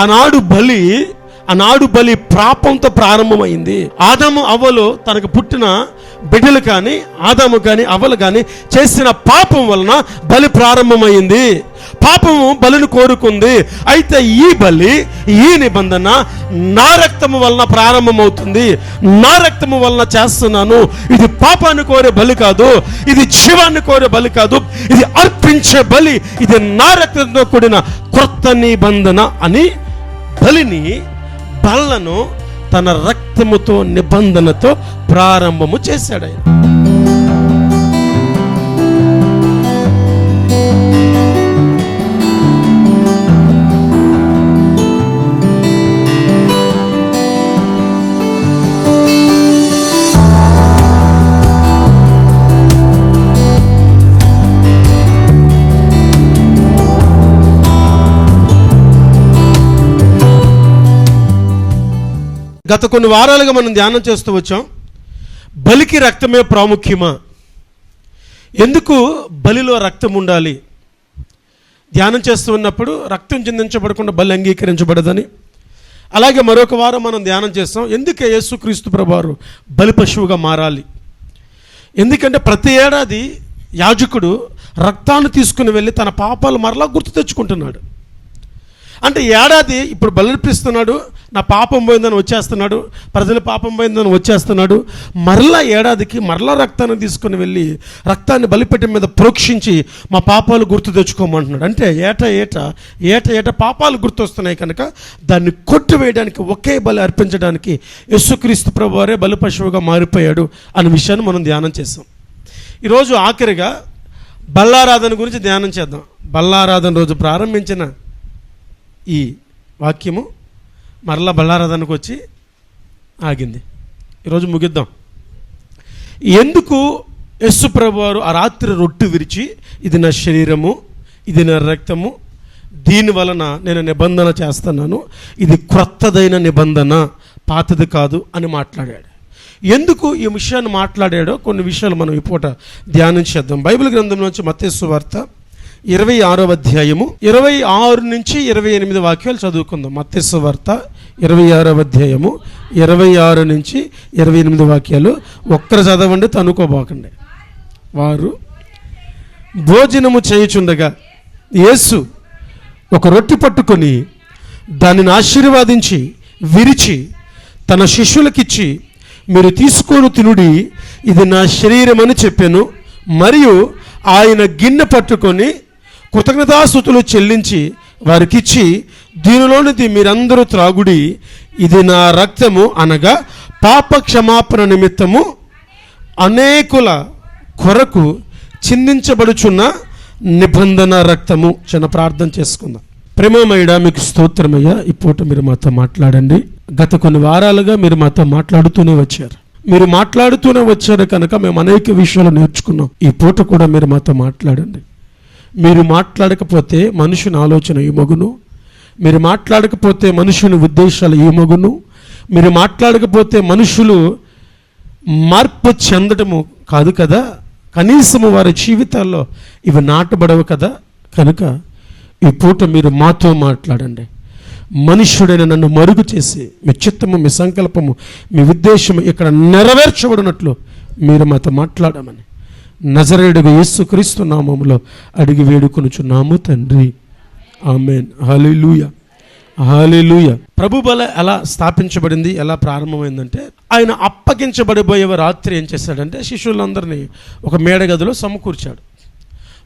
ఆనాడు బలి పాపంతో ప్రారంభమైంది. ఆదాము అవ్వలు తనకు పుట్టిన బిడ్డలు కానీ, ఆదాము కానీ, అవ్వలు కానీ చేసిన పాపం వలన బలి ప్రారంభమైంది. పాపము బలిని కోరుకుంది. అయితే ఈ నిబంధన నా రక్తము వలన ప్రారంభమవుతుంది. నా రక్తము వలన చేస్తున్నాను. ఇది పాపాన్ని కోరే బలి కాదు, ఇది జీవాన్ని కోరే బలి కాదు, ఇది అర్పించే బలి. ఇది నా రక్తంతో కూడిన క్రొత్త నిబంధన అని బలను తన రక్తముతో నిబంధనతో ప్రారంభము చేశాడు ఆయన. గత కొన్ని వారాలుగా మనం ధ్యానం చేస్తూ వచ్చాం, బలికి రక్తమే ప్రాముఖ్యమా, ఎందుకు బలిలో రక్తం ఉండాలి. ధ్యానం చేస్తూ ఉన్నప్పుడు రక్తం చిందించబడకుండా బలి అంగీకరించబడదని. అలాగే మరొక వారం మనం ధ్యానం చేస్తాం, ఎందుకే యేసుక్రీస్తు ప్రభువారు బలి పశువుగా మారాలి. ఎందుకంటే ప్రతి ఏడాది యాజకుడు రక్తాన్ని తీసుకుని వెళ్ళి తన పాపాలు మరలా గుర్తు తెచ్చుకుంటున్నాడు. అంటే ఏడాది ఇప్పుడు బలిపిస్తున్నాడు, నా పాపం పోయిందని వచ్చేస్తున్నాడు, ప్రజల పాపం పోయిందని వచ్చేస్తున్నాడు. మరలా ఏడాదికి మరలా రక్తాన్ని తీసుకుని వెళ్ళి రక్తాన్ని బలిపెట్టే మీద ప్రోక్షించి మా పాపాలు గుర్తు తెచ్చుకోమంటున్నాడు. అంటే ఏటా పాపాలు గుర్తొస్తున్నాయి కనుక దాన్ని కొట్టివేయడానికి, ఒకే బలి అర్పించడానికి యేసుక్రీస్తు ప్రభువారే బలి పశువుగా మారిపోయాడు అనే విషయాన్ని మనం ధ్యానం చేస్తాం. ఈరోజు ఆఖరిగా బల్లారాధన గురించి ధ్యానం చేద్దాం. బల్లారాధన రోజు ప్రారంభించిన ఈ వాక్యము మరలా బల్లారాధనకు వచ్చి ఆగింది. ఈరోజు ముగిద్దాం. ఎందుకు యేసు ప్రభువారు ఆ రాత్రి రొట్టె విరిచి, ఇది నా శరీరము, ఇది నా రక్తము, దీని వలన నేను నిబంధన చేస్తున్నాను, ఇది క్రొత్తదైన నిబంధన, పాతది కాదు అని మాట్లాడాడు. ఎందుకు ఈ విషయాన్ని మాట్లాడాడో కొన్ని విషయాలు మనం ఈ పూట ధ్యానం చేద్దాం. బైబిల్ గ్రంథం నుంచి మత్తయి సువార్త 26వ అధ్యాయము 26 నుంచి 28 వాక్యాలు చదువుకుందాం. మత్తయి సువార్త 26వ అధ్యాయము 26 నుంచి 28 వాక్యాలు. ఒక్కరు చదవండి, తనుకోబోకండి. వారు భోజనము చేయుచుండగా యేసు ఒక రొట్టె పట్టుకొని దానిని ఆశీర్వదించి విరిచి తన శిష్యులకిచ్చి, మీరు తీసుకొని తినుడి, ఇది నా శరీరం అని చెప్పాను. మరియు ఆయన గిన్నె పట్టుకొని కృతజ్ఞతాస్తుతులు చెల్లించి వారికిచ్చి, దీనిలోనిది మీరందరూ త్రాగుడి, ఇది నా రక్తము, అనగా పాప క్షమాపణ నిమిత్తము అనేకుల కొరకు చిందించబడుచున్న నిబంధన రక్తము. చిన్న ప్రార్థన చేసుకుందాం. ప్రేమమయుడా, మీకు స్తోత్రమయ్యా. ఈ పూట మీరు మాతో మాట్లాడండి. గత కొన్ని వారాలుగా మీరు మాతో మాట్లాడుతూనే వచ్చారు కనుక మేము అనేక విషయాలు నేర్చుకున్నాం. ఈ పూట కూడా మీరు మాతో మాట్లాడండి. మీరు మాట్లాడకపోతే మనుషుని ఆలోచన ఈ మగును, మీరు మాట్లాడకపోతే మనుషుని ఉద్దేశాలు ఈ మగును, మీరు మాట్లాడకపోతే మనుషులు మార్పు చెందడము కాదు కదా, కనీసము వారి జీవితాల్లో ఇవి నాటబడవు కదా. కనుక ఈ పూట మీరు మాతో మాట్లాడండి. మనుష్యుడైన నన్ను మరుగు చేసి మీ చిత్తము, మీ సంకల్పము, మీ ఉద్దేశము ఇక్కడ నెరవేర్చబడినట్లు మీరు మాతో మాట్లాడమని నజరేయుడగు యేసుక్రీస్తు నామములో అడిగి వేడుకొనుచున్నాము తండ్రి, ఆమేన్. హల్లెలూయా, హల్లెలూయా. ప్రభు బలి ఎలా స్థాపించబడింది, ఎలా ప్రారంభమైందంటే, ఆయన అప్పగించబడిపోయే రాత్రి ఏం చేశాడంటే శిష్యులందరినీ ఒక మేడగదిలో సమకూర్చాడు.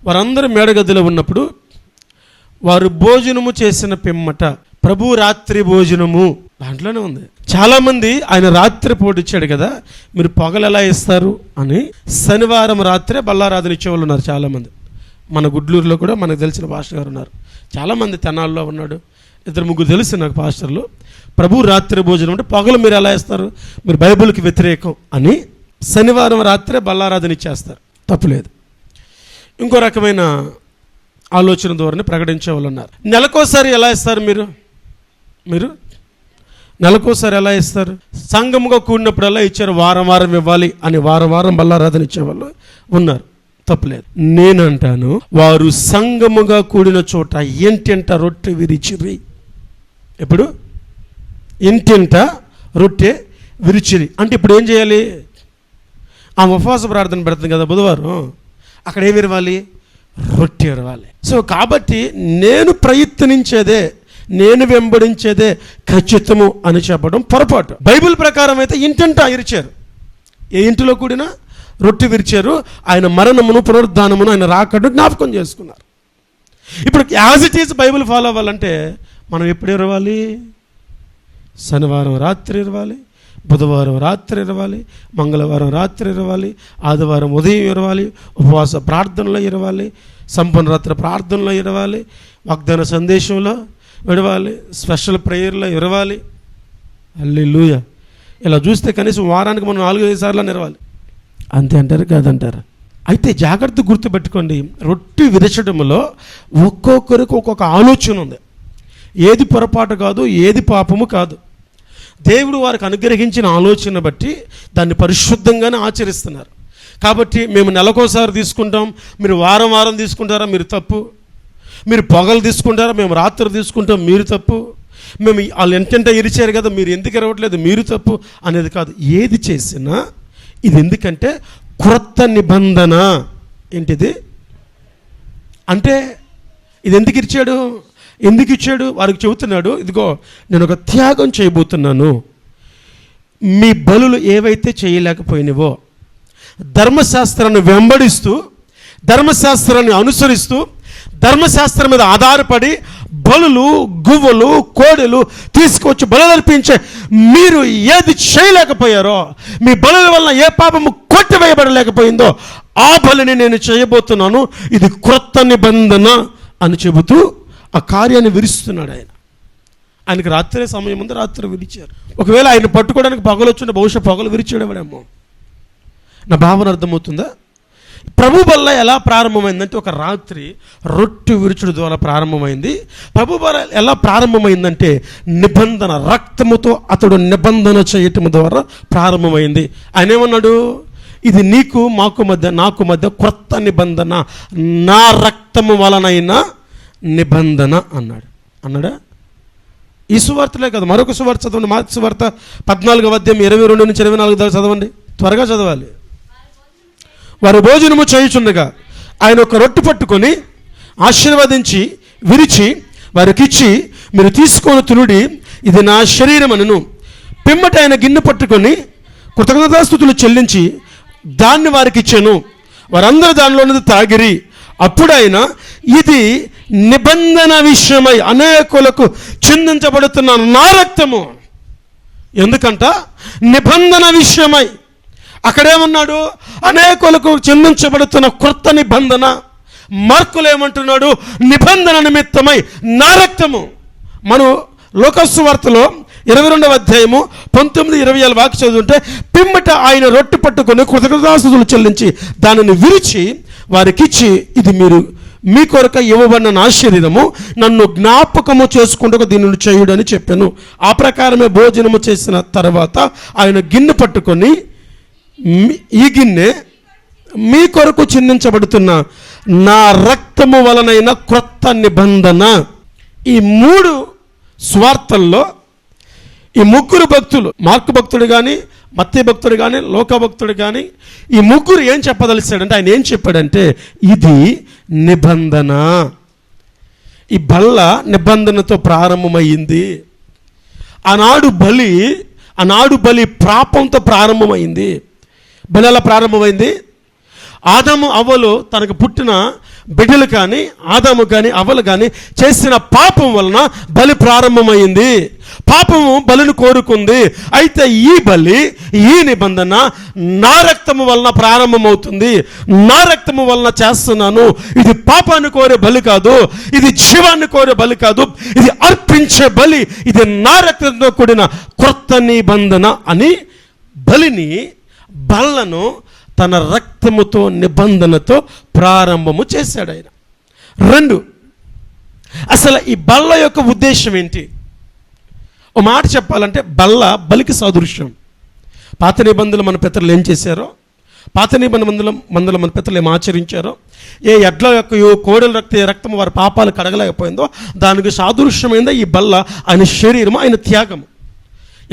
వారందరూ మేడగదిలో ఉన్నప్పుడు వారు భోజనము చేసిన పిమ్మట, ప్రభు రాత్రి భోజనము దాంట్లోనే ఉంది. చాలామంది ఆయన రాత్రి పూట ఇచ్చాడు కదా, మీరు పొగలు ఎలా ఇస్తారు అని శనివారం రాత్రే బల్లారాధన ఇచ్చేవాళ్ళు ఉన్నారు చాలామంది. మన గుడ్లూరులో కూడా మనకు తెలిసిన పాస్టర్ గారు ఉన్నారు, చాలామంది తెనాల్లో ఉన్నాడు, 2-3 తెలుసు నాకు పాస్టర్లు. ప్రభు రాత్రి భోజనం అంటే పొగలు మీరు ఎలా ఇస్తారు, మీరు బైబిల్కి వ్యతిరేకం అని శనివారం రాత్రే బల్లారాధన ఇచ్చేస్తారు, తప్పులేదు. ఇంకో రకమైన ఆలోచన ధోరణి ప్రకటించే వాళ్ళు ఉన్నారు. నెలకోసారి ఎలా ఇస్తారు మీరు నెలకోసారి ఎలా ఇస్తారు? సంఘముగా కూడినప్పుడల్లా ఇచ్చారు, వారం ఇవ్వాలి అని వారం బల్లారాధన ఇచ్చేవాళ్ళు ఉన్నారు, తప్పులేదు. నేనంటాను, వారు సంఘముగా కూడిన చోట ఏంటంట రొట్టె విరిచిరి. ఇప్పుడు ఇంటింట రొట్టె విరిచిరి అంటే ఇప్పుడు ఏం చేయాలి? ఆ ఉపవాస ప్రార్థన పెడుతుంది కదా బుధవారం, అక్కడ ఏమి ఇవ్వాలి? రొట్టె ఇవ్వాలి. సో కాబట్టి నేను ప్రయత్నించేదే, నేను వెంబడించేదే ఖచ్చితము అని చెప్పడం పొరపాటు. బైబిల్ ప్రకారం అయితే ఇంటింటా ఇరిచారు. ఏ ఇంటిలో కూడినా రొట్టె విరిచారు. ఆయన మరణమును పునరుద్ధానమును ఆయన రాకడను జ్ఞాపకం చేసుకున్నారు. ఇప్పుడు as it is Bible follow అవ్వాలంటే మనం ఎప్పుడు ఇరవాలి? శనివారం రాత్రి ఇరవాలి, బుధవారం రాత్రి ఇరవాలి, మంగళవారం రాత్రి ఇరవాలి, ఆదివారం ఉదయం ఇరవాలి, ఉపవాస ప్రార్థనలో ఇరవాలి, సంపన్న రాత్రి ప్రార్థనలో ఇరవాలి, వాగ్దాన సందేశంలో విడవాలి, స్పెషల్ ప్రేయర్లో ఇరవాలి. హల్లెలూయా. ఇలా చూస్తే కనీసం వారానికి మనం 4-5 సార్లు ఇరవాలి. అంతే అంటారు కాదంటారు? అయితే జాగ్రత్త గుర్తుపెట్టుకోండి, రొట్టె విరచడంలో ఒక్కొక్కరికి ఒక్కొక్క ఆలోచన ఉంది. ఏది పొరపాటు కాదు, ఏది పాపము కాదు. దేవుడు వారికి అనుగ్రహించిన ఆలోచన బట్టి దాన్ని పరిశుద్ధంగానే ఆచరిస్తున్నారు. కాబట్టి మేము నెలకోసారి తీసుకుంటాం, మీరు వారం వారం తీసుకుంటారా, మీరు తప్పు. మీరు పొగలు తీసుకుంటారా, మేము రాత్రి తీసుకుంటాం, మీరు తప్పు. మేము వాళ్ళు ఎంతెంత ఇరిచారు కదా, మీరు ఎందుకు ఇరవట్లేదు, మీరు తప్పు అనేది కాదు. ఏది చేసినా ఇది ఎందుకంటే క్రొత్త నిబంధన. ఏంటిది అంటే ఇది ఎందుకు ఇచ్చాడు? ఎందుకు ఇచ్చాడు? వారికి చెబుతున్నాడు, ఇదిగో నేను ఒక త్యాగం చేయబోతున్నాను. మీ బలులు ఏవైతే చేయలేకపోయినవో, ధర్మశాస్త్రాన్ని వెంబడిస్తూ, ధర్మశాస్త్రాన్ని అనుసరిస్తూ, ధర్మశాస్త్రం మీద ఆధారపడి బలులు, గువ్వలు, కోడెలు తీసుకొచ్చి బలులర్పించే మీరు ఏది చేయలేకపోయారో, మీ బలుల వల్ల ఏ పాపము కొట్టివేయబడలేకపోయిందో ఆ బలిని నేను చేయబోతున్నాను. ఇది క్రొత్త నిబంధన అని చెబుతూ ఆ కార్యాన్ని విరుస్తున్నాడు ఆయన. ఆయనకి రాత్రి సమయం ఉంది, రాత్రి విరిచారు. ఒకవేళ ఆయన పట్టుకోవడానికి పగలు వచ్చిన బహుశా పగలు విరిచేవాడేమో. నా భావన అర్థమవుతుందా? ప్రభు వల్ల ఎలా ప్రారంభమైందంటే ఒక రాత్రి రొట్టె విరుచుడు ద్వారా ప్రారంభమైంది. ప్రభు వల్ల ఎలా ప్రారంభమైందంటే నిబంధన, రక్తముతో అతడు నిబంధన చేయటం ద్వారా ప్రారంభమైంది. ఆయన ఏమన్నాడు? ఇది నీకు మాకు మధ్య, నాకు మధ్య క్రొత్త నిబంధన, నా రక్తము వలనైన నిబంధన అన్నాడా? ఈ సువార్తలే కదా, మరొక సువార్త చదవండి. మార్కు సువార్త 14వ అధ్యాయం 22-24 దాకా చదవండి, త్వరగా చదవాలి. వారు భోజనము చేయుచుండగా ఆయన ఒక రొట్టె పట్టుకొని ఆశీర్వదించి విరిచి వారికిచ్చి, మీరు తీసుకొని తినుడి, ఇది నా శరీరం అనెను. పిమ్మట ఆయన గిన్నె పట్టుకొని కృతజ్ఞతాస్తుతులు చెల్లించి దాన్ని వారికి ఇచ్చెను. వారందరూ దానిలోనిది తాగిరి. అప్పుడు ఆయన, ఇది నిబంధన విషయమై అనేకులకు చిందించబడుతున్న నా రక్తము. ఎందుకంట? నిబంధన విషయమై. అక్కడేమన్నాడు? అనేకులకు చిందించబడుతున్న క్రొత్త నిబంధన. మార్కులు ఏమంటున్నాడు? నిబంధన నిమిత్తమై నా రక్తము. మనం లోకాసు వార్తలో 22వ అధ్యాయము 19-20 వాక్యం చదువుతుంటే, పిమ్మట ఆయన రొట్టె పట్టుకొని కృతజ్ఞతాస్తుతులు చెల్లించి దానిని విరిచి వారికిచ్చి, ఇది మీరు మీ కొరక ఇవ్వబడిన నా శరీరము, నన్ను జ్ఞాపకము చేసుకుంటూ దీనిని చేయుడని చెప్పాను. ఆ ప్రకారమే భోజనము చేసిన తర్వాత ఆయన గిన్నె పట్టుకొని, ఈ గిన్నె మీ కొరకు చిందించబడుతున్న నా రక్తము వలనైన క్రొత్త నిబంధన. ఈ 3 స్వార్థల్లో ఈ 3 భక్తులు, మార్కు భక్తుడు కానీ, మత్తయి భక్తుడు కానీ, లోక భక్తుడు కానీ, ఈ 3 ఏం చెప్పదలిచాడంటే, ఆయన ఏం చెప్పాడంటే, ఇది నిబంధన. ఈ బల్ల నిబంధనతో ప్రారంభమైంది. ఆనాడు బలి పాపంతో ప్రారంభమైంది. బలి ఎలా ప్రారంభమైంది? ఆదాము అవ్వలు తనకు పుట్టిన బిడ్డలు కానీ, ఆదాము కానీ, అవ్వలు కానీ చేసిన పాపం వలన బలి ప్రారంభమైంది. పాపము బలిని కోరుకుంది. అయితే ఈ బలి, ఈ నిబంధన నా రక్తము వలన ప్రారంభమవుతుంది. నా రక్తము వలన చేస్తున్నాను. ఇది పాపాన్ని కోరే బలి కాదు, ఇది జీవాన్ని కోరే బలి కాదు, ఇది అర్పించే బలి. ఇది నా రక్తంతో కూడిన క్రొత్త నిబంధన అని బల్లను తన రక్తముతో, నిబంధనతో ప్రారంభము చేశాడు ఆయన. 2, అసలు ఈ బల్ల యొక్క ఉద్దేశం ఏంటి? ఒక మాట చెప్పాలంటే, బలికి సాదృశ్యం. పాత నిబంధనలు మన పితరులు ఏం చేశారో, పాత నిబంధన మందుల మన పితరులు ఏం ఆచరించారో, ఏ ఎడ్ల యొక్క కోడెల రక్తం వారి పాపాలు కడగలేకపోయిందో దానికి సాదృశ్యమైందో ఈ బల్ల, ఆయన శరీరము, ఆయన త్యాగము.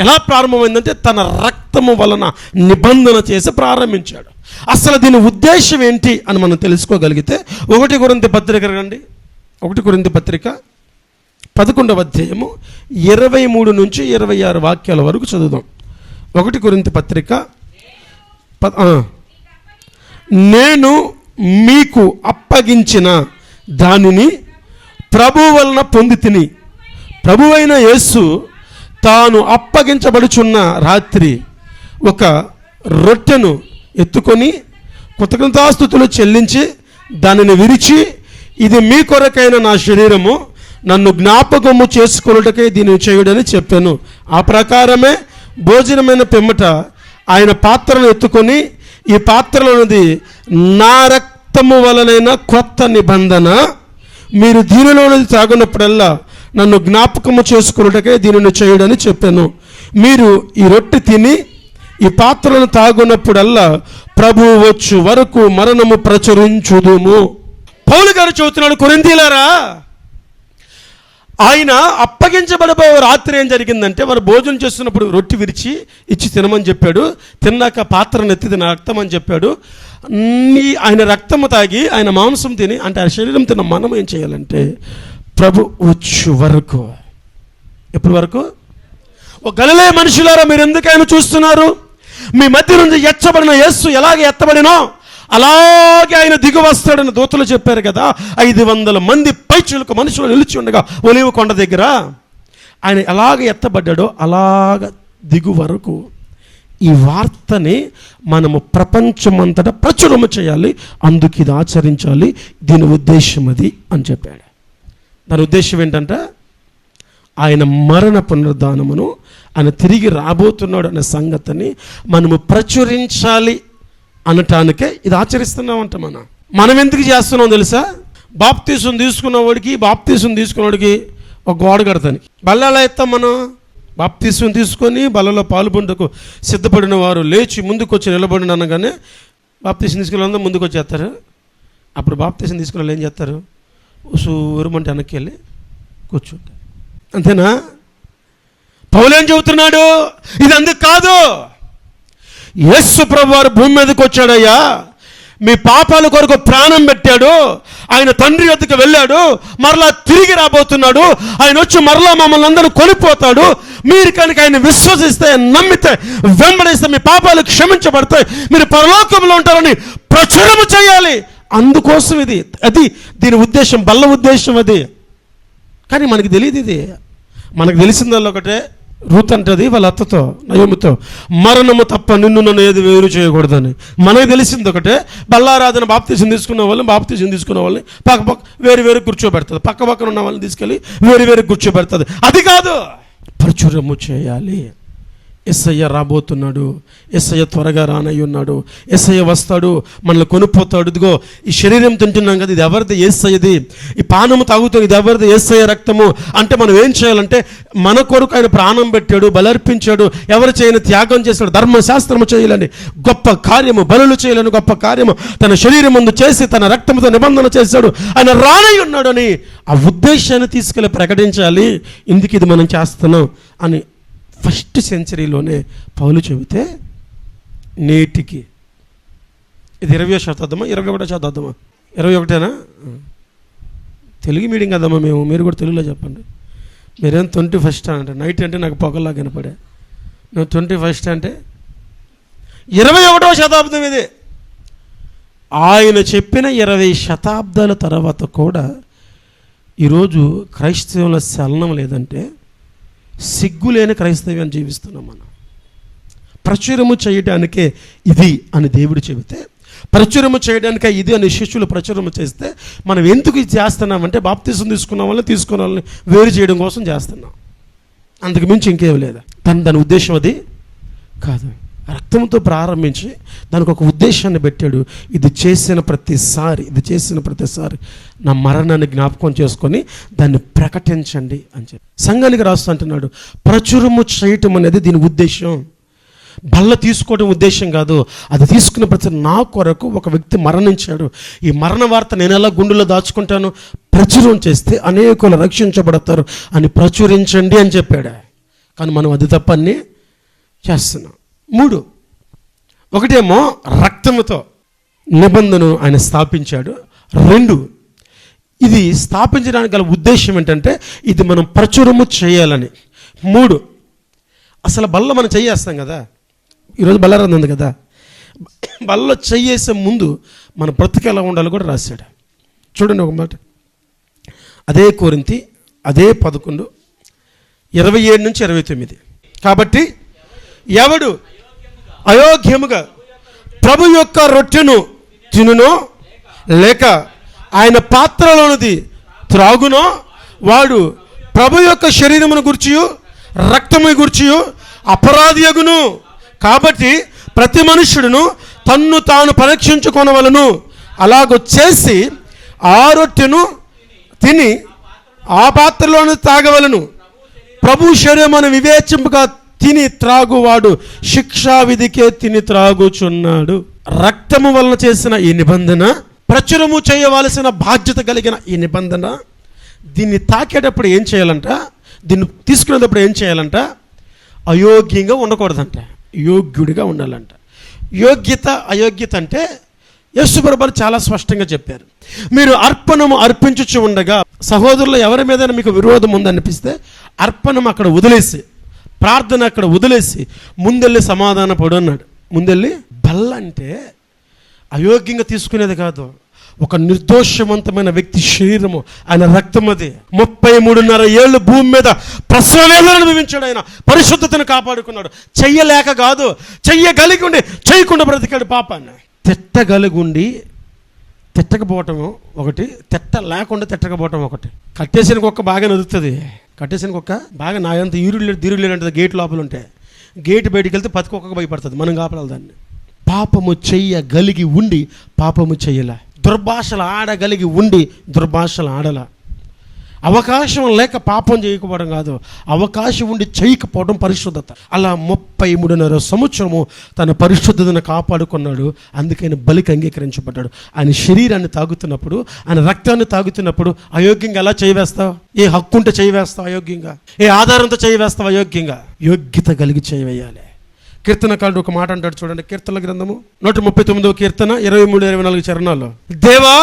ఎలా ప్రారంభమైందంటే తన రక్తము వలన నిబంధన చేసి ప్రారంభించాడు. అసలు దీని ఉద్దేశం ఏంటి అని మనం తెలుసుకోగలిగితే 1 కొరింథీ పత్రిక రండి. 1 కొరింథీ పత్రిక 11వ అధ్యాయము 23 నుంచి 26 వాక్యాల వరకు చదువుదాం. 1 కొరింథీ పత్రిక నేను మీకు అప్పగించిన దానిని ప్రభువు వలన పొంది తిని, ప్రభువైన యేసు తాను అప్పగించబడుచున్న రాత్రి ఒక రొట్టెను ఎత్తుకొని కృతజ్ఞతాస్తుతులు చెల్లించి దానిని విరిచి, ఇది మీ కొరకైన నా శరీరము, నన్ను జ్ఞాపకము చేసుకొనుటకై దీనిని చేయుడని చెప్పాను. ఆ ప్రకారమే భోజనమైన పిమ్మట ఆయన పాత్రను ఎత్తుకొని, ఈ పాత్రలోనిది నా రక్తము వలనైన కొత్త నిబంధన, మీరు దీనిలోనిది తాగునప్పుడల్లా నన్ను జ్ఞాపకము చేసుకున్నట్టుగా దీనిని చేయడని చెప్పాను. మీరు ఈ రొట్టె తిని ఈ పాత్రలను తాగునప్పుడల్లా ప్రభువు వచ్చు వరకు మరణము ప్రచురించుదుము. పౌలు గారు చెబుతున్నాడు, కొరింథీయులారా, ఆయన అప్పగించబడబోయే రాత్రి ఏం జరిగిందంటే, వారు భోజనం చేస్తున్నప్పుడు రొట్టె విరిచి ఇచ్చి తినమని చెప్పాడు. తిన్నాక పాత్రను ఎత్తి నా రక్తం అని చెప్పాడు. ఆయన రక్తము తాగి ఆయన మాంసం తిని, అంటే ఆ శరీరం తిన్న మనం ఏం చేయాలంటే, ప్రభు వచ్చు వరకు, ఎప్పటి వరకు? ఓ గలిలయ మనుషులారా, మీరు ఎందుకు ఆయన చూస్తున్నారు? మీ మధ్య నుంచి ఎచ్చబడిన యేసు ఎలాగ ఎత్తబడినో అలాగే ఆయన దిగు వస్తాడని దూతలు చెప్పారు కదా. 500 మంది పైచులకు మనుషులు నిలిచి ఉండగా ఒలీవ కొండ దగ్గర ఆయన ఎలాగ ఎత్తబడ్డాడో అలాగ దిగు వరకు ఈ వార్తని మనము ప్రపంచమంతటా ప్రచురము చేయాలి, అందుకు ఇది ఆచరించాలి, దీని ఉద్దేశం అది అని చెప్పాడు. దాని ఉద్దేశం ఏంటంటే, ఆయన మరణ పునరుద్ధానమును, ఆయన తిరిగి రాబోతున్నాడు అనే సంగతిని మనము ప్రచురించాలి అనటానికే ఇది ఆచరిస్తున్నామంట. మనం ఎందుకు చేస్తున్నాం తెలుసా? బాప్తీసం తీసుకున్నవాడికి ఒక గోడ కడతాని. బల్ల ఎలా ఎత్తాం మనం? బాప్తీసం తీసుకొని బల్లలో పాల్పొందుకు సిద్ధపడిన వారు లేచి ముందుకు వచ్చి నిలబడిన అనగానే బాప్తీసం తీసుకునే ముందుకు వచ్చేస్తారు. అప్పుడు బాప్తీసం తీసుకునే వాళ్ళు ఏం చేస్తారు? ఉసురుమంటే వెనక్కి వెళ్ళి కూర్చుంటారు. అంతేనా? పౌలు ఏం చెబుతున్నాడు? ఇది అందుకు కాదు. యేసు ప్రభువారు భూమి మీదకి వచ్చాడయ్యా, మీ పాపాల కొరకు ప్రాణం పెట్టాడు, ఆయన తండ్రి వద్దకు వెళ్ళాడు, మరలా తిరిగి రాబోతున్నాడు, ఆయన వచ్చి మరలా మమ్మల్ని అందరూ కొనిపోతాడు. మీరు కనుక ఆయన విశ్వసిస్తే, నమ్మితే, వెంబడిస్తే మీ పాపాలు క్షమించబడతాయి, మీరు పరలోకంలో ఉంటారని ప్రచురము చేయాలి. అందుకోసం ఇది, అది దీని ఉద్దేశం, బల్ల ఉద్దేశం అది. కానీ మనకి తెలియదు ఇది. మనకు తెలిసిందల్లా ఒకటే, రూత్ అంటది వాళ్ళ అత్తతో, నయోమితో, మరణము తప్ప నిన్ను నన్ను ఏది వేరు చేయకూడదని. మనకు తెలిసింది ఒకటే, బల్లారాధన బాప్తీసం తీసుకున్న వాళ్ళని పక్క వేరు కూర్చోబెడుతుంది, పక్కన ఉన్న వాళ్ళని తీసుకెళ్ళి వేరు కూర్చోబెడుతుంది. అది కాదు, ప్రచురము చేయాలి. యేసయ్య రాబోతున్నాడు, యేసయ్య త్వరగా రానయ్య ఉన్నాడు, యేసయ్య వస్తాడు, మనల్ని కొనిపోతాడు. ఇదిగో ఈ శరీరం తింటున్నాం కదా, ఇది ఎవరిది? యేసయ్యది. ఈ పానము తాగుతాం, ఇది ఎవరిది? యేసయ్య రక్తము. అంటే మనం ఏం చేయాలంటే, మన కొరకు ఆయన ప్రాణం పెట్టాడు, బలర్పించాడు, ఎవరు చేయని త్యాగం చేశాడు, ధర్మశాస్త్రము చేయాలని గొప్ప కార్యము, బలులు చేయాలని గొప్ప కార్యము తన శరీరం ముందు చేసి తన రక్తంతో నిబంధన చేశాడు, ఆయన రానయ్య ఉన్నాడు అని ఆ ఉద్దేశాన్ని తీసుకెళ్ళి ప్రకటించాలి. ఇందుకు ఇది మనం చేస్తున్నాం అని ఫస్ట్ సెంచరీలోనే పౌలు చెబితే, నేటికి ఇది 20వ శతాబ్దమా 21వ శతాబ్దమా? 21ఏనా? తెలుగు మీడియం కదమ్మా మేము, మీరు కూడా తెలుగులో చెప్పండి. మీరేం 21st అంటే నైట్ అంటే నాకు పొగల్లా కనపడే, నువ్వు 21st అంటే 21వ శతాబ్దం ఇది. ఆయన చెప్పిన 20 శతాబ్దాల తర్వాత కూడా ఈరోజు క్రైస్తవంలో చలనం లేదంటే సిగ్గులేని క్రైస్తవ్యాన్ని జీవిస్తున్నాం మనం. ప్రచురము చేయడానికే ఇది అని దేవుడు చెబితే, ప్రచురము చేయడానికే ఇది అని శిష్యులు ప్రచురము చేస్తే, మనం ఎందుకు ఇది చేస్తున్నామంటే బాప్తీసం తీసుకున్న వాళ్ళని వేరు చేయడం కోసం చేస్తున్నాం. అందుకు మించి ఇంకేం లేదా. దాని ఉద్దేశం అది కాదు. రక్తంతో ప్రారంభించి దానికి ఒక ఉద్దేశాన్ని పెట్టాడు. ఇది చేసిన ప్రతిసారి నా మరణాన్ని జ్ఞాపకం చేసుకొని దాన్ని ప్రకటించండి అని చెప్పి సంఘానికి రాస్తూ అంటున్నాడు. ప్రచురము చేయటం అనేది దీని ఉద్దేశం. బల్ల తీసుకోవడం ఉద్దేశం కాదు. అది తీసుకున్న ప్రతి నా కొరకు ఒక వ్యక్తి మరణించాడు. ఈ మరణ వార్త నేను ఎలా గుండెలో దాచుకుంటాను? ప్రచురం చేస్తే అనేకులు రక్షించబడతారు అని ప్రచురించండి అని చెప్పాడు. కానీ మనం అది తప్పని చేస్తున్నాం. 3, ఒకటేమో రక్తముతో నిబంధనను ఆయన స్థాపించాడు. 2, ఇది స్థాపించడానికి గల ఉద్దేశం ఏంటంటే ఇది మనం ప్రచురము చేయాలని. 3, అసలు బల్ల మనం చెయ్యేస్తాం కదా, ఈరోజు బల్ల ఉంది కదా, బల్ల చెయ్యేసే ముందు మన బ్రతుకు ఎలా ఉండాలో కూడా రాశాడు. చూడండి ఒక మాట, అదే కొరింథీ అదే 11, 27 నుంచి 29. కాబట్టి ఎవడు అయోగ్యముగా ప్రభు యొక్క రొట్టెను తినునో లేక ఆయన పాత్రలోనిది త్రాగునో వాడు ప్రభు యొక్క శరీరమును గుర్చియు రక్తము గుర్చియు అపరాధియగును. కాబట్టి ప్రతి మనుష్యుడును తన్ను తాను పరీక్షించుకొనవలను. అలాగ చేసి ఆ రొట్టెను తిని ఆ పాత్రలోని తాగవలను. ప్రభు శరీరమును వివేచింపగా తిని త్రాగువాడు శిక్షా విధికే తిని త్రాగుచున్నాడు. రక్తము వలన చేసిన ఈ నిబంధన, ప్రచురము చేయవలసిన బాధ్యత కలిగిన ఈ నిబంధన, దీన్ని తాకేటప్పుడు ఏం చేయాలంట, దీన్ని తీసుకునేటప్పుడు ఏం చేయాలంట, అయోగ్యంగా ఉండకూడదంట, యోగ్యుడిగా ఉండాలంట. యోగ్యత అయోగ్యత అంటే యేసు ప్రభువు చాలా స్పష్టంగా చెప్పారు. మీరు అర్పణము అర్పించుచు ఉండగా సహోదరులు ఎవరి మీద మీకు విరోధం ఉందనిపిస్తే అర్పణం అక్కడ వదిలేసి, ప్రార్థన అక్కడ వదిలేసి ముందెళ్ళి సమాధాన పడు అన్నాడు. ముందెళ్ళి బల్ల అంటే అయోగ్యంగా తీసుకునేది కాదు, ఒక నిర్దోషవంతమైన వ్యక్తి శరీరము, ఆయన రక్తం అది. 33.5 ఏళ్ళు భూమి మీద ప్రసవ వేదనను అనుభవించాడు. ఆయన పరిశుద్ధతను కాపాడుకున్నాడు. చెయ్యలేక కాదు, చెయ్యగలిగి ఉండి చేయకుండా బ్రతికాడు పాపాన్ని. తిట్టగలిగి ఉండి తిట్టకపోవటం ఒకటి, తిట్ట లేకుండా తిట్టకపోవటం ఒకటి. కట్టేసిన కుక్క బాగా నదుతుంది, కట్టేసిన కుక్క బాగా నాయంత దీరుడు అంటే గేట్ లోపల ఉంటే గేట్ బయటికి వెళ్తే పతి కుక్కకు భయపడుతుంది, మనం కాపాడాలి దాన్ని. పాపము చెయ్యగలిగి ఉండి పాపము చెయ్యలే, దుర్భాషలు ఆడగలిగి ఉండి దుర్భాషలు ఆడల. అవకాశం లేక పాపం చేయకపోవడం కాదు, అవకాశం ఉండి చేయకపోవడం పరిశుద్ధత. అలా 33.5 సంవత్సరము తన పరిశుద్ధతను కాపాడుకున్నాడు. అందుకని బలికి అంగీకరించబడ్డాడు. ఆయన శరీరాన్ని తాగుతున్నప్పుడు, ఆయన రక్తాన్ని తాగుతున్నప్పుడు అయోగ్యంగా ఎలా చేయవేస్తావు? ఏ హక్కు ఉంటే చేయవేస్తావు అయోగ్యంగా? ఏ ఆధారంతో చేయవేస్తావు అయోగ్యంగా? యోగ్యత కలిగి చేయవేయాలి. కీర్తనకారుడు ఒక మాట అంటాడు చూడండి, కీర్తనల గ్రంథము 139వ కీర్తన 23-24 చరణాల్లో, దేవా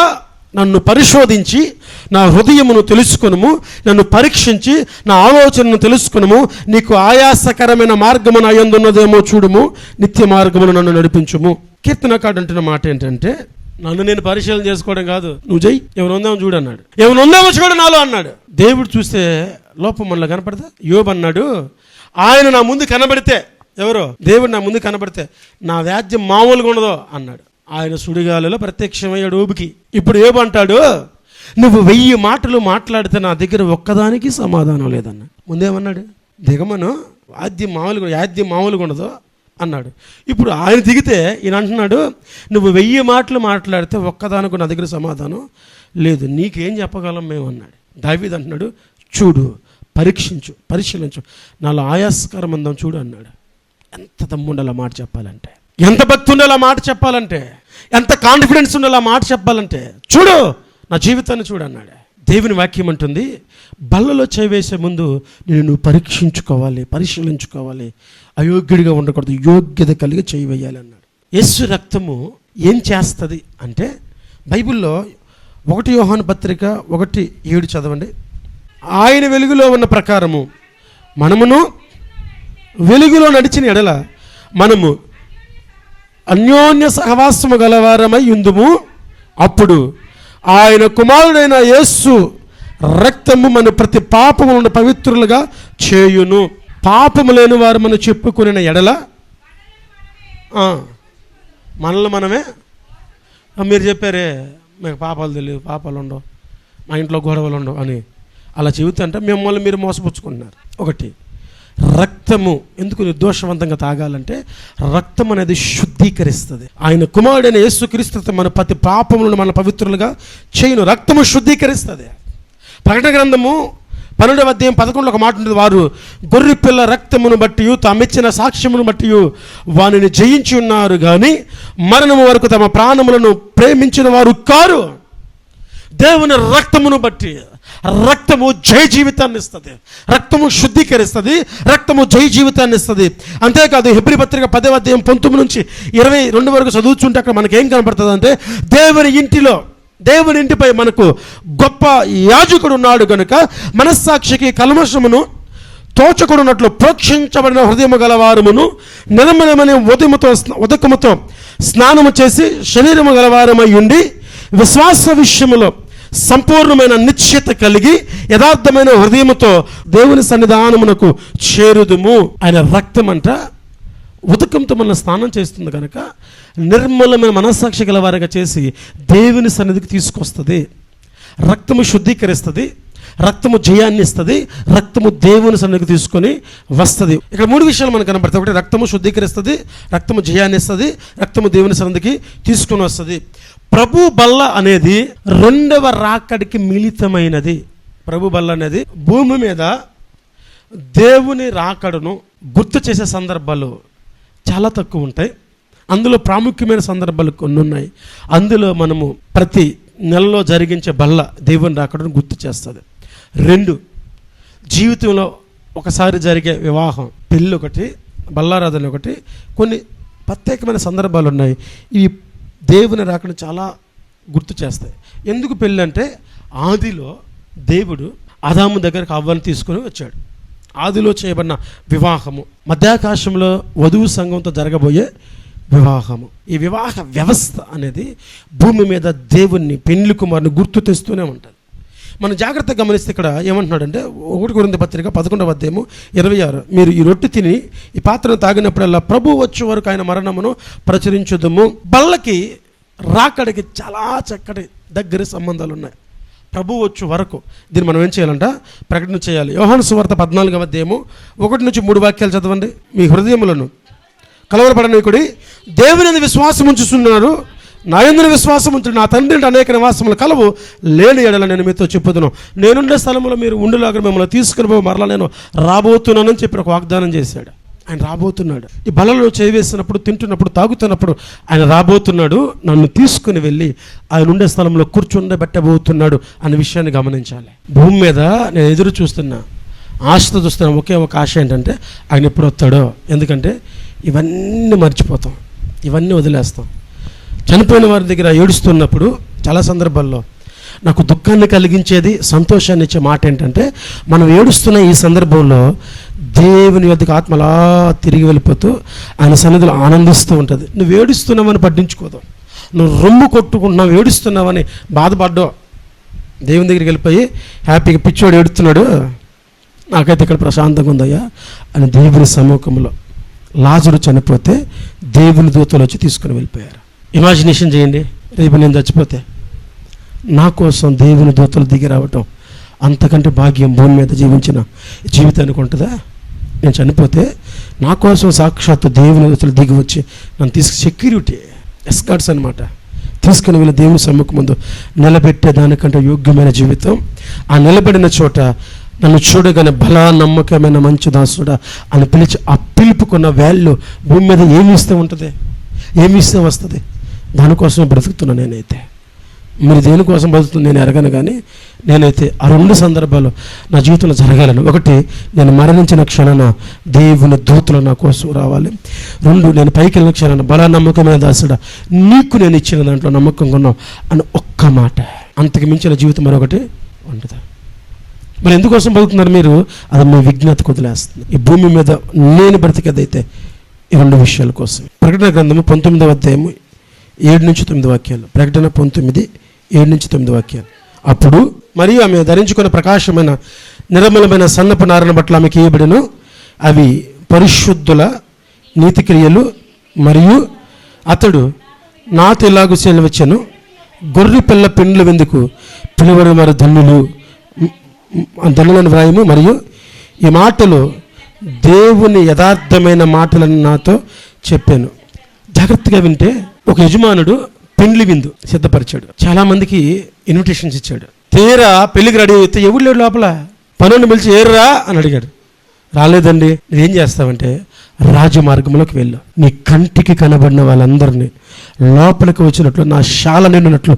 నన్ను పరిశోధించి నా హృదయమును తెలుసుకొనుము, నన్ను పరీక్షించి నా ఆలోచనను తెలుసుకొనుము, నీకు ఆయాసకరమైన మార్గము నా యందు ఉన్నదేమో చూడుము, నిత్య మార్గమును నన్ను నడిపించుము. కీర్తనకారుడు అంటున్న మాట ఏంటంటే, నన్ను నేను పరిశీలన చేసుకోవడం కాదు, నువ్వు చెయ్యి, ఎవరు ఉందామో చూడు అన్నాడు. ఎవరు ఉందామో చూడు నాలో అన్నాడు. దేవుడు చూస్తే లోపం మనలో కనపడతా? యోబు అన్నాడు, ఆయన నా ముందు కనబడితే, ఎవరో దేవుడు నా ముందు కనబడితే నా వ్యాజ్యం మామూలుగా ఉండదు అన్నాడు. ఆయన సుడిగాలిలో ప్రత్యక్షమయ్యాడు యోబుకి. ఇప్పుడు యోబు అంటాడు, నువ్వు 1000 మాటలు మాట్లాడితే నా దగ్గర ఒక్కదానికి సమాధానం లేదన్నా. ముందేమన్నాడు? దిగమను, యాద్యం మామూలుగా ఉండదు అన్నాడు. ఇప్పుడు ఆయన దిగితే ఈయన అంటున్నాడు, నువ్వు 1000 మాటలు మాట్లాడితే ఒక్కదానికి నా దగ్గర సమాధానం లేదు, నీకేం చెప్పగలం మేము అన్నాడు. దావీదు అంటున్నాడు, చూడు, పరిశీలించు, నాలో ఆయాస్కరం అందాం చూడు అన్నాడు. ఎంత దమ్ము ఉండాలి ఆ మాట చెప్పాలంటే, ఎంత భక్తి ఉండాలి ఆ మాట చెప్పాలంటే, ఎంత కాన్ఫిడెన్స్ ఉండాలి ఆ మాట చెప్పాలంటే, చూడు నా జీవితాన్ని చూడు అన్నాడు. దేవుని వాక్యం అంటుంది, బల్లలో చేవేసే ముందు నువ్వు పరిశీలించుకోవాలి, అయోగ్యుడిగా ఉండకూడదు, యోగ్యత కలిగి చేయవేయాలి అన్నాడు. యేసు రక్తము ఏం చేస్తుంది అంటే, బైబిల్లో 1 యోహాను పత్రిక 1:7 చదవండి. ఆయన వెలుగులో ఉన్న ప్రకారము మనమును వెలుగులో నడిచిన ఎడల మనము అన్యోన్య సహవాసము గలవారమై ఉందుము. అప్పుడు ఆయన కుమారుడైన యేసు రక్తము మన ప్రతి పాపము నుండి పవిత్రులుగా చేయును. పాపము లేని వారు మనం చెప్పుకునే ఎడల మనల్ని మనమే, మీరు చెప్పారే మీకు పాపాలు తెలియదు, పాపాలు ఉండవు, మా ఇంట్లో గొడవలు ఉండవు అని అలా చెబుతుంటే మిమ్మల్ని మీరు మోసపుచ్చుకుంటున్నారు. ఒకటి, రక్తము ఎందుకు నిర్దోషవంతంగా తాగాలంటే, రక్తం అనేది శుద్ధీకరిస్తుంది. ఆయన కుమారుడైన యేసుక్రీస్తు మన ప్రతి పాపములను మన పవిత్రులుగా చేయును. రక్తము శుద్ధీకరిస్తుంది. ప్రకటన గ్రంథము 12వ అధ్యాయం 11లో ఒక మాట ఉంటుంది, వారు గొర్రె పిల్ల రక్తమును బట్టి తామిచ్చిన సాక్ష్యమును బట్టి వానిని జయించి ఉన్నారు కానీ మరణము వరకు తమ ప్రాణములను ప్రేమించిన వారు కారు. దేవుని రక్తమును బట్టి, రక్తము జయ జీవితాన్ని ఇస్తుంది, రక్తము శుద్ధీకరిస్తుంది, రక్తము జయ జీవితాన్ని ఇస్తుంది. అంతేకాదు హెబ్రీ పత్రిక 10వ అధ్యాయం 19 నుంచి 22 వరకు చదువుతుంటే అక్కడ మనకేం కనపడుతుంది అంటే, దేవుని ఇంటిపై మనకు గొప్ప యాజకుడు ఉన్నాడు కనుక మనస్సాక్షికి కల్మషమును తోచకుడున్నట్లు ప్రోక్షించబడిన హృదయము గలవారమును నిర్మలమైన ఉదకముతో స్నానము చేసి శరీరము గలవారమై ఉండి విశ్వాస విషయములో సంపూర్ణమైన నిశ్చయత కలిగి యథార్థమైన హృదయముతో దేవుని సన్నిధానమునకు చేరుదుము. ఆయన రక్తం అంట ఉదకంతో మన స్నానం చేస్తుంది కనుక నిర్మలమైన మనస్సాక్షి గలవారిగా చేసి దేవుని సన్నిధికి తీసుకొస్తుంది. రక్తము శుద్ధీకరిస్తుంది, రక్తము జయాన్ని ఇస్తుంది, రక్తము దేవుని సన్నిధికి తీసుకొని వస్తుంది. ఇక్కడ 3 విషయాలు మనకు కనబడతాయి. ఒకటి, రక్తము శుద్ధీకరిస్తుంది, రక్తము జయాన్ని ఇస్తుంది, రక్తము దేవుని సన్నిధికి తీసుకొని వస్తుంది. ప్రభు బల్ల అనేది 2వ రాకడికి మిళితమైనది. ప్రభు బల్ల అనేది భూమి మీద దేవుని రాకడను గుర్తు చేసే సందర్భాలు చాలా తక్కువ ఉంటాయి. అందులో ప్రాముఖ్యమైన సందర్భాలు కొన్ని ఉన్నాయి. అందులో మనము ప్రతి నెలలో జరిగించే బల్ల దేవుని రాకడను గుర్తు చేస్తుంది. 2, జీవితంలో ఒకసారి జరిగే వివాహం, పెళ్ళి ఒకటి, బల్లారాధన ఒకటి, కొన్ని ప్రత్యేకమైన సందర్భాలు ఉన్నాయి. ఈ దేవుని రాకడను చాలా గుర్తు చేస్తాయి. ఎందుకు పెళ్ళి అంటే, ఆదిలో దేవుడు ఆదాము దగ్గరకు అవ్వని తీసుకొని వచ్చాడు. ఆదిలో చేయబడిన వివాహము, మధ్యాకాశంలో వధువు సంఘంతో జరగబోయే వివాహము. ఈ వివాహ వ్యవస్థ అనేది భూమి మీద దేవుణ్ణి, పెండ్లి కుమారుని గుర్తు తెస్తూనే ఉంటుంది. మనం జాగ్రత్తగా గమనిస్తే ఇక్కడ ఏమంటున్నాడంటే 1 కొరింథీ పత్రిక 11వ అధ్యాయము 26, మీరు ఈ రొట్టె తిని ఈ పాత్రను తాగినప్పుడల్లా ప్రభు వచ్చే వరకు ఆయన మరణమును ప్రచురించుదుము. బల్లకి రాకడికి చాలా చక్కటి దగ్గర సంబంధాలు ఉన్నాయి. ప్రభు వచ్చు వరకు దీన్ని మనం ఏం చేయాలంట, ప్రకటన చేయాలి. యోహాను సువార్త 14వ అధ్యాయము 1 నుంచి 3 వాక్యాలు చదవండి. మీ హృదయములను కలవరపడనీకుడి, దేవుని యందు విశ్వాసం ఉంచుతున్నారు, నా యందు విశ్వాసం ఉంచు, నా తండ్రి అనేక నివాసములు కలవు, లేని ఎడల నేను మీతో చెప్పుదును, నేనుండే స్థలంలో మీరు ఉండులాగా మిమ్మల్ని తీసుకుని మరలా నేను రాబోతున్నానని చెప్పి ఒక వాగ్దానం చేశాడు. ఆయన రాబోతున్నాడు. ఈ బలలో చేవేసినప్పుడు, తింటున్నప్పుడు, తాగుతున్నప్పుడు ఆయన రాబోతున్నాడు, నన్ను తీసుకుని వెళ్ళి ఆయన ఉండే స్థలంలో కూర్చుండబెట్టబోతున్నాడు అనే విషయాన్ని గమనించాలి. భూమి మీద నేను ఎదురు చూస్తున్నా, ఆశతో చూస్తున్నా. ఒకే ఒక ఆశ ఏంటంటే ఆయన ఎప్పుడు వస్తాడో. ఎందుకంటే ఇవన్నీ మర్చిపోతాం, ఇవన్నీ వదిలేస్తాం. చనిపోయిన వారి దగ్గర ఏడుస్తున్నప్పుడు చాలా సందర్భాల్లో నాకు దుఃఖాన్ని కలిగించేది, సంతోషాన్ని ఇచ్చే మాట ఏంటంటే, మనం ఏడుస్తున్న ఈ సందర్భంలో దేవుని యొద్దకు ఆత్మ అలా తిరిగి వెళ్ళిపోతూ ఆయన సన్నిధిలో ఆనందిస్తూ ఉంటుంది. నువ్వు ఏడుస్తున్నావని పట్టించుకోదు, నువ్వు రొమ్ము కొట్టుకుంటున్నావు, ఏడుస్తున్నావని బాధపడ్డావు, దేవుని దగ్గరికి వెళ్ళిపోయి హ్యాపీగా పిచ్చోడు ఏడుస్తున్నాడు, నాకైతే ఇక్కడ ప్రశాంతంగా ఉందయ్యా అని దేవుని సముఖంలో. లాజరు చనిపోతే దేవుని దూతలు వచ్చి తీసుకుని వెళ్ళిపోయారు. ఇమాజినేషన్ చేయండి, రేపు నేను చచ్చిపోతే నా కోసం దేవుని దూతలు దిగి రావటం అంతకంటే భాగ్యం భూమి మీద జీవించిన జీవితానికి ఉంటుందా? నేను చనిపోతే నా కోసం సాక్షాత్తు దేవుని దూతలు దిగి వచ్చి నన్ను సెక్యూరిటీ ఎస్కార్ట్స్ అనమాట తీసుకుని వెళ్ళి దేవుని సమ్ముఖం ముందు నిలబెట్టే దానికంటే యోగ్యమైన జీవితం. ఆ నిలబడిన చోట నన్ను చూడగానే బలా నమ్మకమైన మంచి దాసుడా అని పిలిచి ఆ పిలుపుకున్న వాల్యూ భూమి మీద ఏమి ఇస్తే ఉంటుంది, ఏమి ఇస్తే వస్తుంది. దానికోసం బ్రతుకుతున్నా నేనైతే. మీరు దేనికోసం బతుకుతుంది నేను ఎరగను, కానీ నేనైతే ఆ 2 సందర్భాలు నా జీవితంలో జరగాలను. 1, నేను మరణించిన క్షణాన దేవుని దూతలు నా కోసం రావాలి. 2, నేను పైకి వెళ్ళిన క్షణాన బలా నమ్మకమైన దాసుడా నీకు నేను ఇచ్చిన దాంట్లో నమ్మకంగా ఉన్నావు అని ఒక్క మాట. అంతకు మించిన జీవితం మరొకటి ఉంటుంది. మరి ఎందుకోసం బతుకుతున్నారు మీరు? అది మీ విజ్ఞతకు వదిలేస్తుంది. ఈ భూమి మీద నేను బ్రతికేదైతే ఈ 2 విషయాల కోసం. ప్రకటన గ్రంథము 19వ అధ్యాయము 7 నుంచి 9 వాక్యాలు. ప్రకటన 19, 7 నుంచి 9 వాక్యాలు. అప్పుడు మరియు ఆమె ధరించుకున్న ప్రకాశమైన నిర్మలమైన సన్నపు నారణ బట్టలు ఆమెకి ఇవ్వబడెను. అవి పరిశుద్ధుల నీతి క్రియలు. మరియు అతడు నాతో ఇలాగు సెలవిచ్చెను, గొర్రె పిల్ల పెండ్లు వెందుకు పిలువని వారు ధన్యులను వ్రాయము. మరియు ఈ మాటలు దేవుని యథార్థమైన మాటలను నాతో చెప్పాను. జాగ్రత్తగా వింటే, ఒక యజమానుడు పెండ్లి విందు సిద్ధపరిచాడు, చాలా మందికి ఇన్విటేషన్స్ ఇచ్చాడు. తీరా పెళ్లికి రెడీ అయితే ఎవరు లేడు లోపల. పనుని పిలిచి ఏర్రా అని అడిగాడు. రాలేదండి. నువ్వేం చేస్తావంటే రాజమార్గంలోకి వెళ్ళు, నీ కంటికి కనబడిన వాళ్ళందరినీ లోపలికి వచ్చినట్లు నా శాల నిండినట్లు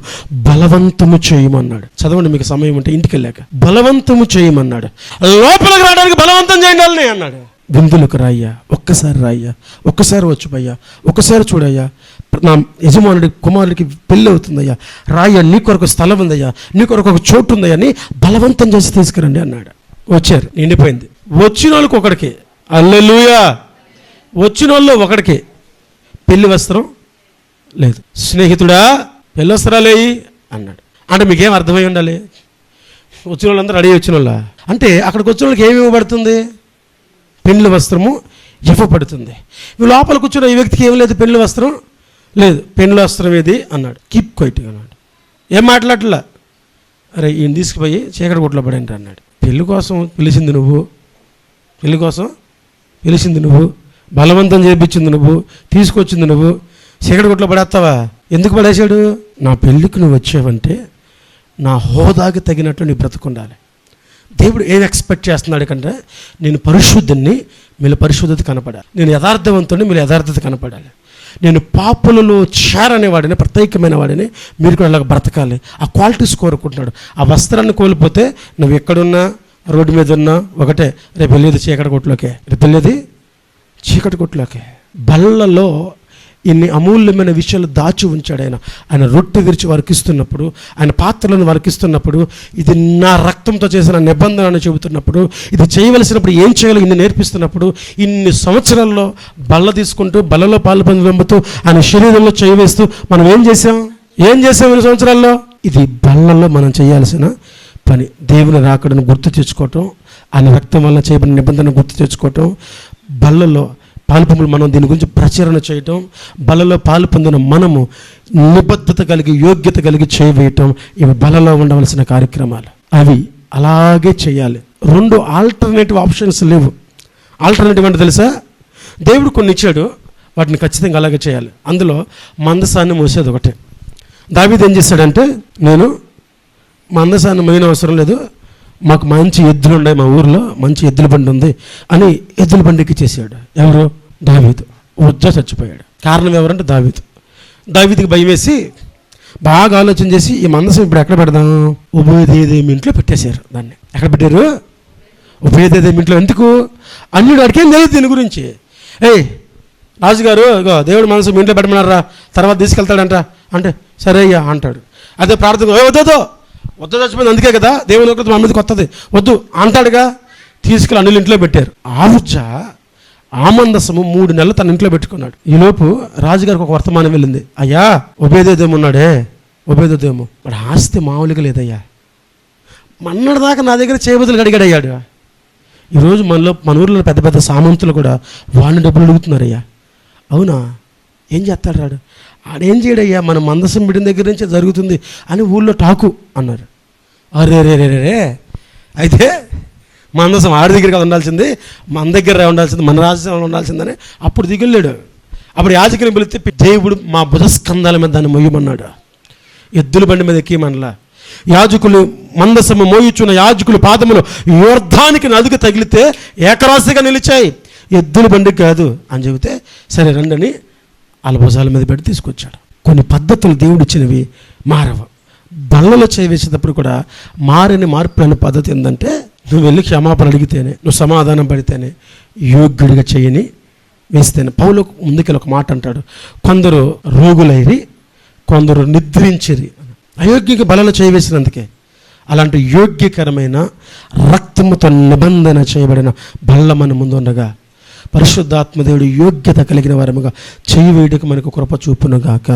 బలవంతము చేయమన్నాడు. చదవండి మీకు సమయం ఉంటే ఇంటికి వెళ్ళాక. బలవంతము చేయమన్నాడు. లోపలికి రావడానికి బలవంతం చేయండి అన్నాడు. విందులకు రాయ్యా, ఒక్కసారి రాయ్యా, ఒక్కసారి వచ్చు భయ్యా, ఒక్కసారి చూడయ్యా, నా యజమానుడి కుమారుడికి పెళ్ళి అవుతుందయ్యా, రాయ్యా, నీ కొరకు స్థలం ఉందయ్యా, నీ కొరకు ఒక చోటు ఉందయ్యా అని బలవంతం చేసి తీసుకురండి అన్నాడు. వచ్చారు, నిండిపోయింది. వచ్చిన వాళ్ళకి ఒకడికి, హల్లెలూయా, వచ్చిన వాళ్ళు ఒకడికి పెళ్లి వస్త్రం లేదు. స్నేహితుడా పెళ్లి వస్త్రాలేయి అన్నాడు. అంటే మీకేం అర్థమై ఉండాలి? వచ్చిన వాళ్ళందరూ రెడీ వచ్చిన వాళ్ళ అంటే అక్కడికి వచ్చిన వాళ్ళకి ఏమి ఇవ్వబడుతుంది? పెళ్లి వస్త్రము ఇవ్వబడుతుంది. లోపల కూర్చున్న ఈ వ్యక్తికి ఏమి లేదు, పెళ్లి వస్త్రం లేదు. పెళ్లి వస్త్రం ఏది అన్నాడు. కీప్ క్వైట్ అన్నాడు. ఏం మాట్లాడలా. అరే ఈయన తీసుకుపోయి చీకటి గుట్లో పడండి అన్నాడు. పెళ్లి కోసం పిలిచింది నువ్వు, పెళ్లి కోసం పిలిచింది నువ్వు, బలవంతం చేయించింది నువ్వు, తీసుకొచ్చింది నువ్వు, చీకటి గుట్లో పడేస్తావా? ఎందుకు పడేశాడు? నా పెళ్ళికి నువ్వు వచ్చావంటే నా హోదాకి తగినట్టు నీ బ్రతుకుండాలి. దేవుడు ఏం ఎక్స్పెక్ట్ చేస్తున్నాడు కంటే నేను పరిశుద్ధుని, మీరు పరిశుద్ధత కనపడాలి. నేను యథార్థవంతుని, మీరు యథార్థత కనపడాలి. నేను పాపులలో చేరనే వాడిని, ప్రత్యేకమైన వాడిని, మీరు కూడా అలాగ బ్రతకాలి. ఆ క్వాలిటీస్ కోరుకుంటున్నాడు. ఆ వస్త్రాన్ని కోల్పోతే నువ్వు ఎక్కడున్నా, రోడ్డు మీద ఉన్నా ఒకటే. రేపు వెళ్ళేది చీకటి కొట్లోకే, రేపు వెళ్ళేది చీకటి కొట్లోకే. బల్లలో ఇన్ని అమూల్యమైన విషయాలు దాచి ఉంచాడు ఆయన. ఆయన రొట్టె విరిచి వారికి ఇస్తున్నప్పుడు, ఆయన పాత్రలను వారికి ఇస్తున్నప్పుడు, ఇది నా రక్తంతో చేసిన నిబంధన అని చెబుతున్నప్పుడు, ఇది చేయవలసినప్పుడు ఏం చేయాలో ఇన్ని నేర్పిస్తున్నప్పుడు, ఇన్ని సంవత్సరాల్లో బల్ల తీసుకుంటూ బల్లలో పాలు పొందుతూ ఆయన శరీరంలో చేయవేస్తూ మనం ఏం చేసాం ఇన్ని సంవత్సరాల్లో? ఇది బల్లలో మనం చేయాల్సిన పని. దేవుని రాకడను గుర్తు తెచ్చుకోవటం, ఆయన రక్తం వల్ల చేయబడిన నిబంధన గుర్తు తెచ్చుకోవటం, బల్లలో పాలు పొందులు మనం దీని గురించి ప్రచారణ చేయటం, బలలో పాలు పొందిన మనము నిబద్ధత కలిగి యోగ్యత కలిగి చేయవేయటం, ఇవి బలలో ఉండవలసిన కార్యక్రమాలు. అవి అలాగే చేయాలి. 2 ఆల్టర్నేటివ్ ఆప్షన్స్ లేవు. ఆల్టర్నేటివ్ అంటే తెలుసా? దేవుడు కొన్ని ఇచ్చాడు, వాటిని ఖచ్చితంగా అలాగే చేయాలి. అందులో మందసాన్ని మోసేది ఒకటే. దావీదు ఏం చేశాడంటే, నేను మందసాన్ని మోయన అవసరం లేదు, మాకు మంచి ఎద్దులు ఉన్నాయి, మా ఊర్లో మంచి ఎద్దుల బండి ఉంది అని ఎద్దుల బండికి చేశాడు. ఎవరు? దావీదు. ఉజ్జా చచ్చిపోయాడు. కారణం ఎవరంటే దావీదు. దావీదుకి భయం వేసి బాగా ఆలోచన చేసి ఈ మందసం ఇప్పుడు ఎక్కడ పెడదాం? ఉభయదేదేమి ఇంట్లో పెట్టేశారు. దాన్ని ఎక్కడ పెట్టారు? ఉభయదేదేమి ఇంట్లో. ఎందుకు? అన్యుడు అడిగేం తెలియదు దీని గురించి. రాజుగారు ఇగో దేవుడు మనసు మీ ఇంట్లో పెట్టమన్నారా, తర్వాత తీసుకెళ్తాడంట అంటే సరే అయ్యా అంటాడు. అదే ప్రార్థన వద్దు చచ్చిపోయింది, అందుకే కదా దేవుని ఒకటి మా మీదకి వస్తుంది, వద్దు అంటాడుగా. తీసుకెళ్ళి అన్యుల ఇంట్లో పెట్టారు. ఆ మందసము 3 నెలలు తన ఇంట్లో పెట్టుకున్నాడు. ఈలోపు రాజుగారికి ఒక వర్తమానం వెళ్ళింది. అయ్యా ఉభయదేదేము ఉన్నాడే, ఉభయదేదేము వాడు ఆస్తి మామూలుగా లేదయ్యా, మన్నటిదాకా నా దగ్గర చేయబదులు అడిగాడయ్యాడు. ఈరోజు మన ఊర్లో పెద్ద పెద్ద సామంతులు కూడా వాళ్ళని డబ్బులు అడుగుతున్నారయ్యా. అవునా? ఏం చేస్తాడు రాడు? ఆడేం చేయడయ్యా, మన మందసం బిడ్డ దగ్గర నుంచే జరుగుతుంది అని ఊళ్ళో టాకు అన్నారు. అరే రే రే రే అయితే మందసం ఆడి దగ్గర కదా ఉండాల్సింది, మన దగ్గర ఉండాల్సింది, మన రాజ్యంలో ఉండాల్సిందని అప్పుడు దిగులేడు. అప్పుడు యాజకుని పిలిస్తే దేవుడు మా భుజస్కంధాల మీద దాన్ని మొయ్యమన్నాడు, ఎద్దుల బండి మీద ఎక్కిమనలా. యాజకులు మందసము మోయుచున్న యాజకులు పాదములు యోర్ధానికి నదుకు తగిలితే ఏకరాశిగా నిలిచాయి, ఎద్దుల బండికి కాదు అని చెబితే సరే రండని వాళ్ళ భుజాల మీద పెట్టి తీసుకొచ్చాడు. కొన్ని పద్ధతులు దేవుడు ఇచ్చినవి మారవు. బల్లలో చేయవేసేటప్పుడు కూడా మార్పు అనే పద్ధతి ఏంటంటే, నువ్వు వెళ్ళి క్షమాపణ అడిగితేనే, నువ్వు సమాధానం పడితేనే, యోగ్యుడిగా చేయని వేస్తేనే. పౌలు ముందుకెళ్ళి ఒక మాట అంటాడు, కొందరు రోగులైరి కొందరు నిద్రించిరి. అయోగ్యకి బలలో చేయవేసినందుకే. అలాంటి యోగ్యకరమైన రక్తముతో నిబంధన చేయబడిన బల్ల మన ముందు ఉండగా పరిశుద్ధాత్మదేవుడు యోగ్యత కలిగిన వారముగా చేయి వేయడానికి మనకు కృప చూపునుగాక.